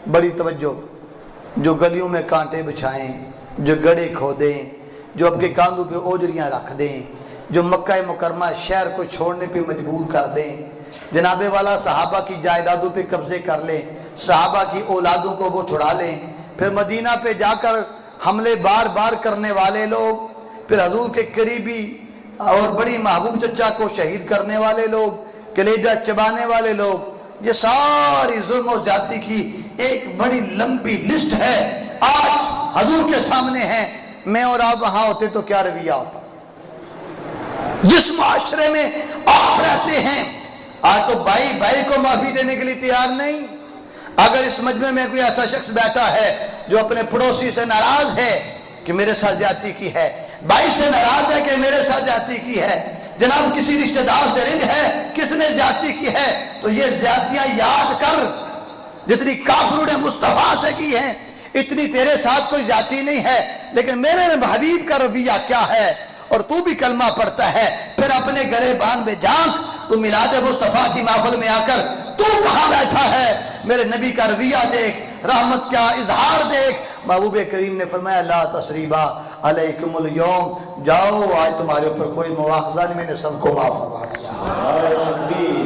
بڑی توجہ، جو گلیوں میں کانٹے بچھائیں، جو گڑے کھودیں، جو آپ کے کاندھوں پہ اوجریاں رکھ دیں، جو مکہ مکرمہ شہر کو چھوڑنے پہ مجبور کر دیں، جناب والا صحابہ کی جائیدادوں پہ قبضے کر لیں، صحابہ کی اولادوں کو وہ چھڑا لیں، پھر مدینہ پہ جا کر حملے بار بار کرنے والے لوگ، پھر حضور کے قریبی اور بڑی محبوب چچا کو شہید کرنے والے لوگ، کلیجہ چبانے والے لوگ، یہ ساری ظلم و زیادتی کی ایک بڑی لمبی لسٹ ہے، آج حضور کے سامنے ہے۔ میں اور آپ وہاں ہوتے تو کیا رویہ ہوتا؟ جس معاشرے میں آپ رہتے ہیں، آج تو بھائی بھائی کو معافی دینے کے لیے تیار نہیں۔ اگر اس مجمع میں کوئی ایسا شخص بیٹھا ہے جو اپنے پڑوسی سے ناراض ہے کہ میرے ساتھ زیادتی کی ہے، بھائی سے ناراض ہے کہ میرے ساتھ زیادتی کی ہے، جناب کسی رشتہ دار سے رنج ہے کس نے زیادتی کی ہے، تو یہ زیادتیاں یاد کر، جتنی کافروں نے مصطفیٰ سے کی ہیں اتنی تیرے ساتھ کوئی زیادتی نہیں ہے، لیکن میرے حبیب کا رویہ کیا ہے، اور تو بھی کلمہ پڑھتا ہے، پھر اپنے گلے باندھ میں جھانک، تو میلاد مصطفیٰ کی محفل میں آ کر تو کہاں بیٹھا ہے، میرے نبی کا رویہ دیکھ، رحمت کا اظہار دیکھ۔ محبوب کریم نے فرمایا لا تثریبا علیکم اليوم، جاؤ آج تمہارے اوپر کوئی مواخذہ نہیں، میں نے سب کو معاف فرما دیا۔